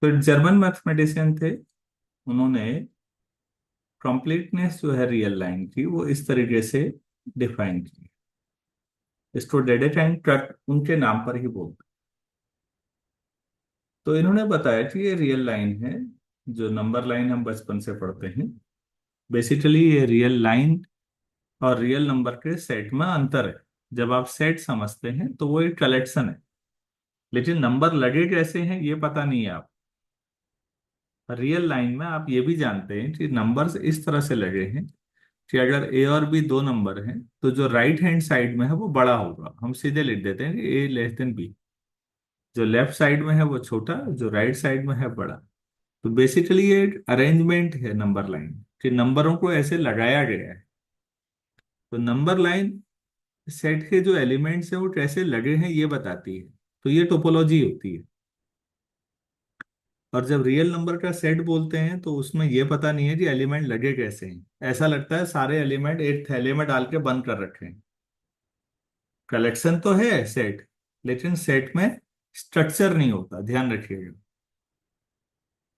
तो German mathematician थे, उन्होंने कंप्लीटनेस जो है रियल लाइन की वो इस तरीके से डिफाइन की। इसको डेडेटाइन ट्रक उनके नाम पर ही बोलते हैं। तो इन्होंने बताया कि ये रियल लाइन है, जो नंबर लाइन हम बचपन से पढ़ते हैं। बेसिकली ये रियल लाइन और रियल नंबर के सेट में अंतर है। जब आप सेट समझते हैं तो वो एक कलेक्शन है, लेकिन नंबर लगे कैसे हैं ये पता नहीं है आप। रियल लाइन में आप ये भी जानते हैं कि नंबर्स इस तरह से लगे हैं कि अगर ए और बी दो नंबर हैं तो जो राइट हैंड साइड में है वो बड़ा होगा, हम सीधे लिख देते हैं कि ए लेस देन बी। जो लेफ्ट साइड में है वो छोटा, जो राइट साइड में है बड़ा। तो बेसिकली ये एक अरेंजमेंट है नंबर लाइन, कि नंबरों को ऐसे लगाया गया है। तो नंबर लाइन सेट के जो एलिमेंट्स हैं वो कैसे लगे हैं ये बताती है। तो ये टोपोलॉजी होती है। और जब रियल नंबर का सेट बोलते हैं तो उसमें ये पता नहीं है कि एलिमेंट लगे कैसे हैं। ऐसा लगता है सारे एलिमेंट एक थैले में डाल के बंद कर रखे हैं। कलेक्शन तो है सेट, लेकिन सेट में स्ट्रक्चर नहीं होता, ध्यान रखिएगा।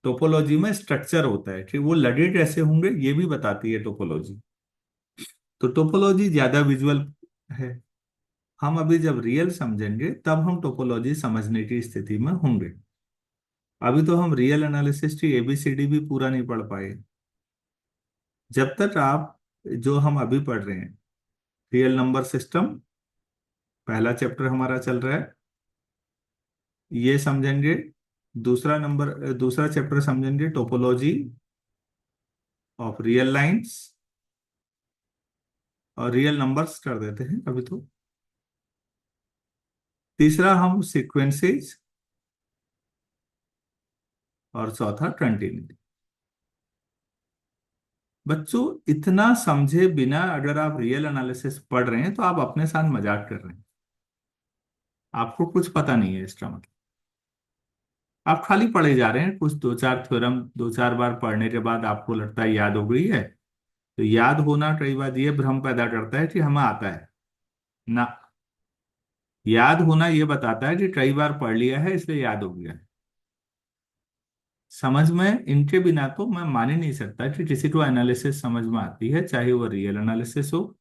टोपोलॉजी में स्ट्रक्चर होता है कि वो लगे कैसे होंगे ये भी बताती है टोपोलॉजी। तो टोपोलॉजी ज्यादा विजुअल है। हम अभी जब रियल समझेंगे तब हम टोपोलॉजी समझने की स्थिति में होंगे। अभी तो हम रियल एनालिसिस की एबीसीडी भी पूरा नहीं पढ़ पाए। जब तक आप, जो हम अभी पढ़ रहे हैं रियल नंबर सिस्टम, पहला चैप्टर हमारा चल रहा है, ये समझेंगे। दूसरा चैप्टर समझेंगे टोपोलॉजी ऑफ रियल लाइंस, और रियल नंबर्स कर देते हैं अभी तो। तीसरा हम सीक्वेंसेस, और चौथा कंटिन्यूटी। बच्चों, इतना समझे बिना अगर आप रियल एनालिसिस पढ़ रहे हैं तो आप अपने साथ मजाक कर रहे हैं। आपको कुछ पता नहीं है इसका मतलब। आप खाली पढ़े जा रहे हैं, कुछ दो चार थ्योरम दो चार बार पढ़ने के बाद आपको लगता है याद हो गई है। तो याद होना कई बार ये भ्रम पैदा करता है कि हमें आता है ना। याद होना ये बताता है कि कई बार पढ़ लिया है इसलिए याद हो गया है। समझ में इनके बिना तो मैं मान ही नहीं सकता कि किसी को एनालिसिस समझ में आती है, चाहे वो रियल एनालिसिस हो,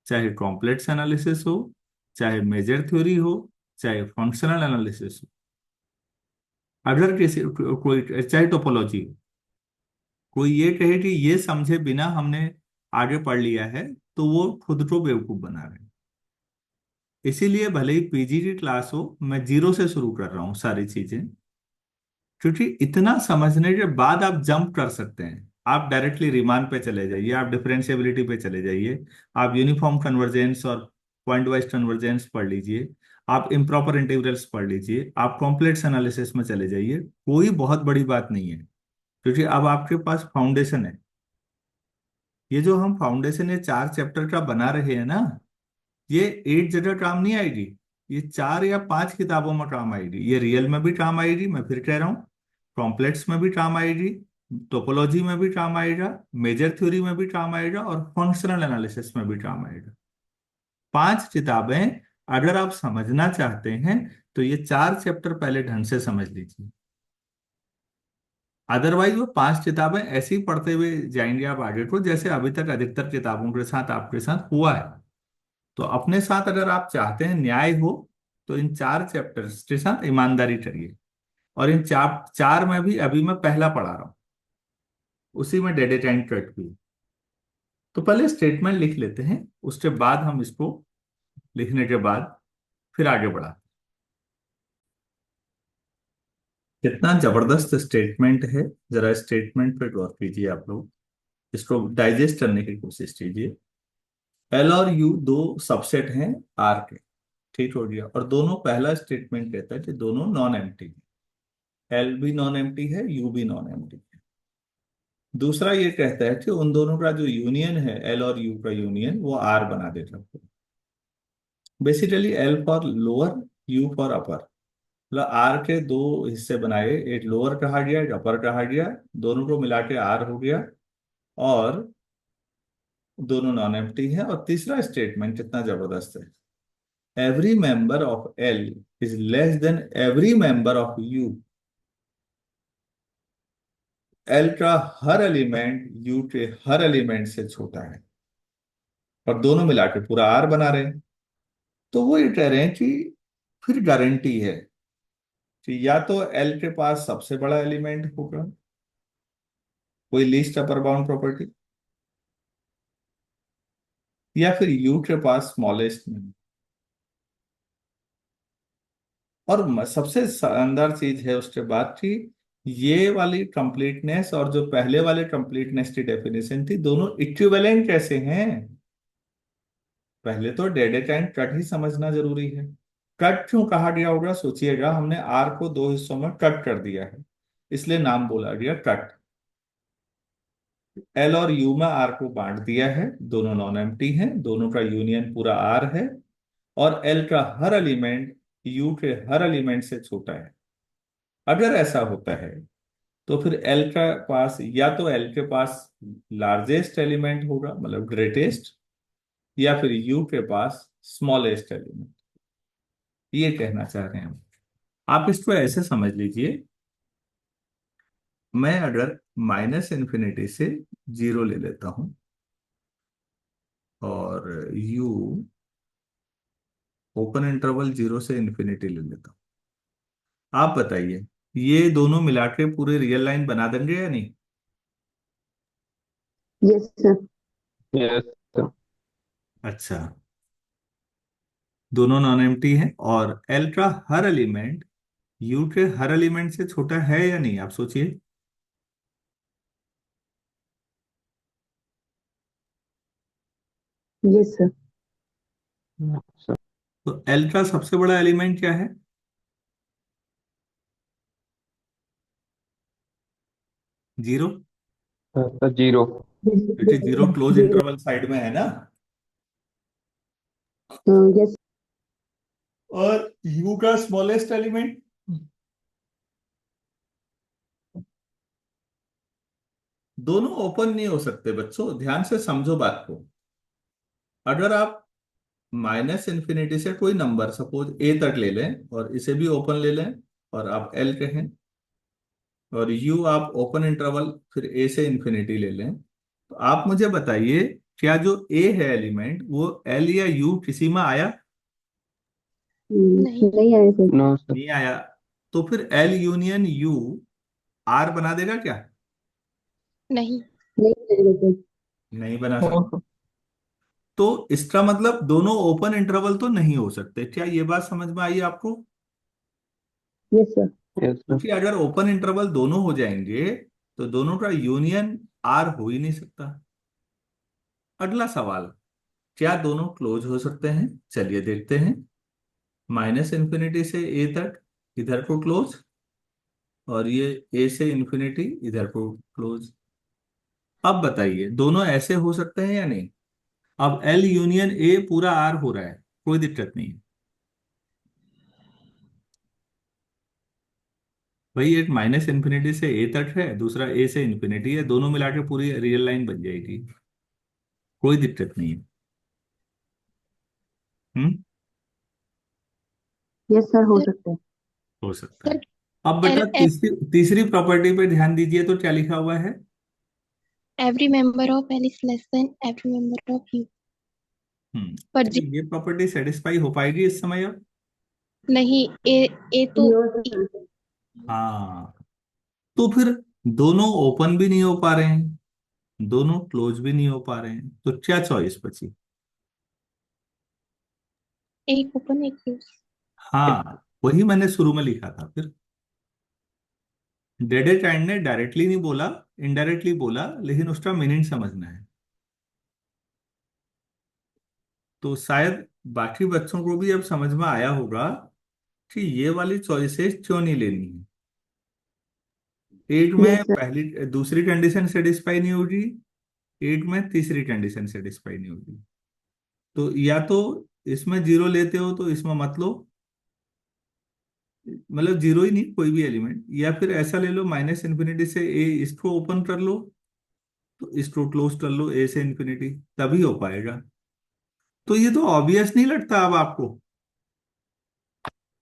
चाहे कॉम्प्लेक्स एनालिसिस हो, चाहे मेजर थ्योरी हो, चाहे फंक्शनल एनालिसिस हो। अगर किसी कोई, चाहे टोपोलॉजी हो, कोई ये कहे कि ये समझे बिना हमने आगे पढ़ लिया है, तो वो खुद को बेवकूफ बना रहे हैं। इसीलिए भले ही पीजी की क्लास हो, मैं जीरो से शुरू कर रहा हूँ सारी चीजें। क्योंकि इतना समझने के बाद आप जंप कर सकते हैं। आप डायरेक्टली रीमान पे चले जाइए, आप डिफरेंशिएबिलिटी पे चले जाइए, आप यूनिफॉर्म कन्वर्जेंस और पॉइंट वाइज कन्वर्जेंस पढ़ लीजिए, आप इम्प्रॉपर इंटीग्रल्स पढ़ लीजिए, आप कॉम्प्लेक्स एनालिसिस में चले जाइए। कोई बहुत बड़ी बात नहीं है, क्योंकि अब आपके पास फाउंडेशन है। ये जो हम फाउंडेशन ये 4 चैप्टर का बना रहे हैं ना, ये एक जगह काम नहीं आएगी। ये 4 या 5 किताबों में काम आएगी। ये रियल में भी काम आएगी, मैं फिर कह रहा हूँ, कॉम्प्लेक्स में भी काम आएगी, टोपोलॉजी में भी काम आएगा, मेजर थ्योरी में भी काम आएगा, और फंक्शनल एनालिसिस में भी काम आएगा। 5 किताबें अगर आप समझना चाहते हैं तो ये 4 चैप्टर पहले ढंग से समझ लीजिए। अदरवाइज वो 5 किताबें ऐसे ही पढ़ते हुए जाएंगे आप आगे को, जैसे अभी तक अधिकतर किताबों के साथ आपके साथ हुआ है। तो अपने साथ अगर आप चाहते हैं न्याय हो, तो इन 4 चैप्टर्स के साथ ईमानदारी करिए। और इन चार चार में भी अभी मैं पहला पढ़ा रहा हूँ, उसी में डेडेट एंड कट भी। तो पहले स्टेटमेंट लिख लेते हैं, उसके बाद हम इसको लिखने के बाद फिर आगे बढ़ा। कितना जबरदस्त स्टेटमेंट है, जरा स्टेटमेंट पे गौर कीजिए आप लोग। इसको डाइजेस्ट करने की कोशिश कीजिए। एल और यू दो सबसेट हैं आर के, ठीक हो गया। और दोनों, पहला स्टेटमेंट कहता है कि दोनों नॉन एम्प्टी, एल भी नॉन एम्प्टी है, यू भी नॉन एम्प्टी है। दूसरा ये कहता है कि उन दोनों का जो यूनियन है, एल और यू का यूनियन, वो आर बना देता है। Basically L for lower, you for upper, मतलब आर के दो हिस्से बनाए, एक लोअर कहा गया एक अपर कहा गया, दोनों को मिला के आर हो गया। और दोनों नॉन एम्प्टी है। और तीसरा स्टेटमेंट कितना जबरदस्त है, every member of L is less than every member of you. L का हर एलिमेंट यू के हर एलिमेंट से छोटा है और दोनों मिला के पूरा आर बना रहे हैं, तो वो ये कह रहे हैं कि फिर गारंटी है कि या तो एल के पास सबसे बड़ा एलिमेंट होगा, कोई लीस्ट अपर बाउंड प्रॉपर्टी, या फिर यू के पास स्मॉलेस्ट में। और सबसे शानदार चीज है उसके बाद की, ये वाली कंप्लीटनेस और जो पहले वाले कंप्लीटनेस की डेफिनेशन थी, दोनों इक्विवेलेंट कैसे हैं। पहले तो डेड एंड कट ही समझना जरूरी है। कट क्यों कहा गया होगा, सोचिएगा, हमने आर को दो हिस्सों में कट कर दिया है, इसलिए नाम बोला गया कट। एल और यू में आर को बांट दिया है, दोनों नॉन एम्प्टी हैं, दोनों का यूनियन पूरा आर है, और एल का हर एलिमेंट यू के हर एलिमेंट से छोटा है। अगर ऐसा होता है तो फिर एल का पास, या तो एल के पास लार्जेस्ट एलिमेंट होगा मतलब ग्रेटेस्ट, या फिर यू के पास स्मॉलेस्ट एलिमेंट। ये कहना चाह रहे हैं हम। आप इसको ऐसे समझ लीजिए, मैं अगर माइनस इन्फिनिटी से जीरो ले लेता हूं और यू ओपन इंटरवल जीरो से इन्फिनिटी ले लेता हूं, आप बताइए ये दोनों मिला के पूरे रियल लाइन बना देंगे या नहीं। Yes sir. Yes sir. अच्छा, दोनों नॉन एम्प्टी हैं और एल का हर एलिमेंट यू के हर एलिमेंट से छोटा है या नहीं, आप सोचिए। Yes sir. सर तो एल का सबसे बड़ा एलिमेंट क्या है, जीरो, जीरो। क्योंकि जीरो क्लोज इंटरवल साइड में है ना। यस। और यू का स्मॉलेस्ट एलिमेंट, दोनों ओपन नहीं हो सकते बच्चों, ध्यान से समझो बात को। अगर आप माइनस इन्फिनिटी से कोई नंबर सपोज ए तक ले लें और इसे भी ओपन ले लें, और आप एल कहें, और यू आप ओपन इंटरवल फिर ए से इन्फिनिटी ले लें, तो आप मुझे बताइए क्या जो ए है एलिमेंट वो एल या यू किसी में आया, नहीं आए सर। No sir. नहीं आया। तो फिर एल यूनियन यू आर बना देगा क्या, नहीं। नहीं आएगा सर। नहीं बना सकता। तो इसका मतलब दोनों ओपन इंटरवल तो नहीं हो सकते, क्या ये बात समझ में आई आपको। Yes sir. Yes sir. क्योंकि अगर ओपन इंटरवल दोनों हो जाएंगे तो दोनों का यूनियन आर हो ही नहीं सकता। अगला सवाल, क्या दोनों क्लोज हो सकते हैं, चलिए देखते हैं। माइनस इन्फिनिटी से ए तक इधर को क्लोज, और ये ए से इन्फिनिटी इधर को क्लोज। अब बताइए दोनों ऐसे हो सकते हैं या नहीं। अब एल यूनियन ए पूरा आर हो रहा है, कोई दिक्कत नहीं है। भाई एक माइनस इन्फिनिटी से ए तक है, दूसरा ए से इन्फिनिटी है, दोनों मिला के पूरी रियल लाइन बन जाएगी, कोई दिक्कत नहीं है। हम्म, यस सर, हो सर सकता है। हो सकता सर है। अब एल बेटा तीसरी तीसरी प्रॉपर्टी पे ध्यान दीजिए, तो क्या लिखा हुआ है। Every member of L is less than every member of you. पर क्या ये प्रॉपर्टी सेटिस्फाई हो पाएगी इस समय अब। नहीं, ए तो ये हो सकता है सर। हाँ, तो फिर दोनों ओपन भी नहीं हो पा रहे हैं, दोनों क्लोज भी नहीं हो पा रहे हैं, तो क्या चॉइस बची। एक ओपन एक क्लोज। हाँ, वही मैंने शुरू में लिखा था। फिर डेडेड काइंड ने डायरेक्टली नहीं बोला, इनडायरेक्टली बोला, लेकिन उसका मीनिंग समझना है। तो शायद बाकी बच्चों को भी अब समझ में आया होगा कि ये वाली चॉइसेस क्यों नहीं लेनी है। एक में यस सर। पहली दूसरी कंडीशन सेटिस्फाई नहीं होगी, एक में तीसरी कंडीशन सेटिस्फाई नहीं होगी। तो या तो इसमें जीरो लेते हो तो इसमें मत लो, मतलब जीरो ही नहीं कोई भी एलिमेंट, या फिर ऐसा ले लो माइनस इन्फिनिटी से ए इसको ओपन कर लो, तो इसको क्लोज कर लो ए से इन्फिनिटी, तभी हो पाएगा। तो ये तो ऑब्वियस नहीं लगता अब आपको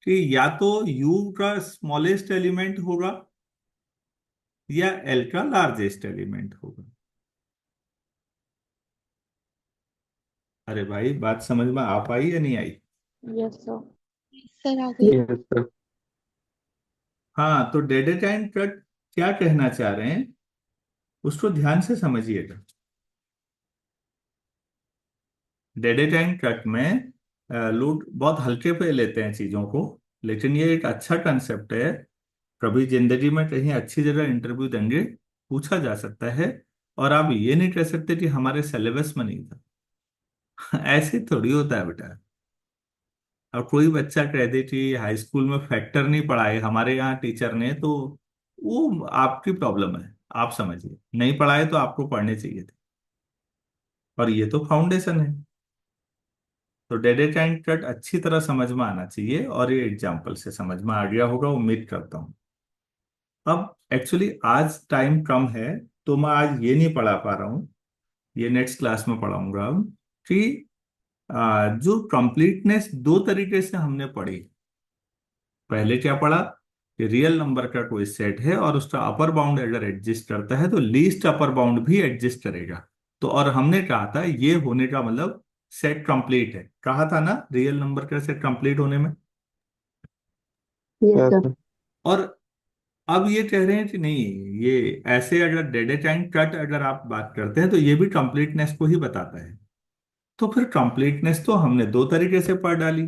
कि या तो यू का स्मॉलेस्ट एलिमेंट होगा या एल का लार्जेस्ट एलिमेंट होगा। अरे भाई, बात समझ में आ पाई या नहीं आई? Yes, sir. सर आ गई। Yes sir. हाँ, तो डेडेटाइन कट क्या कहना चाह रहे हैं उसको ध्यान से समझिएगा। डेडेटाइन कट में लोग बहुत हल्के पे लेते हैं चीजों को, लेकिन ये एक अच्छा कंसेप्ट है। कभी जिंदगी में कहीं अच्छी जगह इंटरव्यू देंगे, पूछा जा सकता है। और आप ये नहीं कह सकते कि हमारे सिलेबस में नहीं था। ऐसे थोड़ी होता है बेटा। अब कोई बच्चा कह दे कि हाई स्कूल में फैक्टर नहीं पढ़ाए हमारे यहाँ टीचर ने, तो वो आपकी प्रॉब्लम है। आप समझिए, नहीं पढ़ाए तो आपको पढ़ने चाहिए थे। और ये तो फाउंडेशन है। तो डेडेकाइन कट अच्छी तरह समझ में आना चाहिए, और ये एग्जाम्पल से समझ में आ गया होगा, उम्मीद करता हूँ। अब एक्चुअली आज टाइम कम है, तो मैं आज ये नहीं पढ़ा पा रहा हूँ। ये नेक्स्ट क्लास में पढ़ाऊंगा अब कि जो कंप्लीटनेस दो तरीके से हमने पढ़ी। पहले क्या पढ़ा कि रियल नंबर का कोई सेट है और उसका अपर बाउंड अगर एग्जिस्ट करता है तो लीस्ट अपर बाउंड भी एग्जिस्ट करेगा। तो और हमने कहा था ये होने का मतलब सेट कंप्लीट है, कहा था ना, रियल नंबर का सेट कंप्लीट होने में। Yes, yes sir. सर। और अब ये कह रहे हैं कि नहीं, ये ऐसे अगर डेडेटाइन कट अगर आप बात करते हैं तो ये भी कंप्लीटनेस को ही बताता है। तो फिर कंप्लीटनेस तो हमने दो तरीके से पढ़ डाली,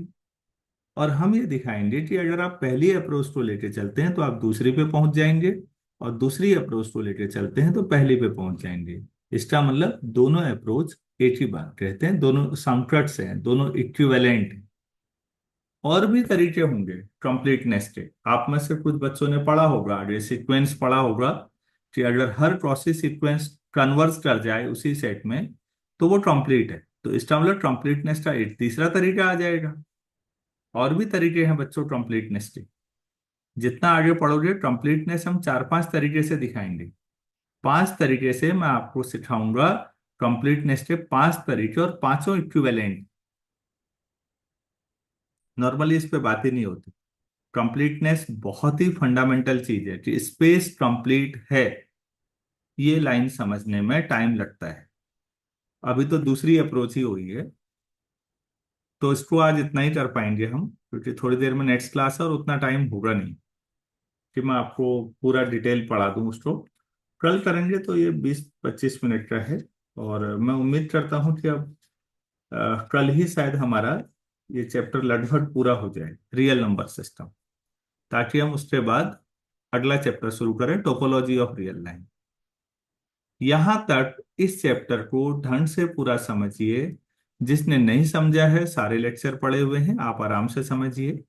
और हम ये दिखाएंगे कि अगर आप पहली अप्रोच को लेके चलते हैं तो आप दूसरी पे पहुंच जाएंगे, और दूसरी अप्रोच को लेके चलते हैं तो पहली पे पहुंच जाएंगे। इसका मतलब दोनों अप्रोच एक ही बात कहते हैं, दोनों समकक्ष हैं, दोनों इक्विवेलेंट हैं। और भी तरीके होंगे कंप्लीटनेस के। आप में से कुछ बच्चों ने पढ़ा होगा, आगे सीक्वेंस पढ़ा होगा कि अगर हर क्रॉसिस सीक्वेंस कन्वर्ज कर जाए उसी सेट में तो वो कंप्लीट है। तो इसका मतलब कंप्लीटनेस का एक तीसरा तरीका आ जाएगा। और भी तरीके हैं बच्चों कंप्लीटनेस के। जितना आगे पढ़ोगे कंप्लीटनेस हम चार पांच तरीके से दिखाएंगे। पांच तरीके से मैं आपको सिखाऊंगा कंप्लीटनेस के पांच तरीके, और पांचों इक्विवेलेंट। नॉर्मली इस पे बात ही नहीं होती। कंप्लीटनेस बहुत ही फंडामेंटल चीज है कि स्पेस कंप्लीट है, ये लाइन समझने में टाइम लगता है। अभी तो दूसरी अप्रोच ही हुई है, तो इसको आज इतना ही कर पाएंगे हम, क्योंकि थोड़ी देर में नेक्स्ट क्लास है और उतना टाइम होगा नहीं कि मैं आपको पूरा डिटेल पढ़ा दूं उसको। कल करेंगे तो ये 20-25 मिनट का है। और मैं उम्मीद करता हूं कि अब कल ही शायद हमारा ये चैप्टर लगभग पूरा हो जाए, रियल नंबर सिस्टम, ताकि हम उसके बाद अगला चैप्टर शुरू करें, टोपोलॉजी ऑफ रियल लाइन। यहां तक इस चैप्टर को ढंग से पूरा समझिए। जिसने नहीं समझा है, सारे लेक्चर पढ़े हुए हैं, आप आराम से समझिए।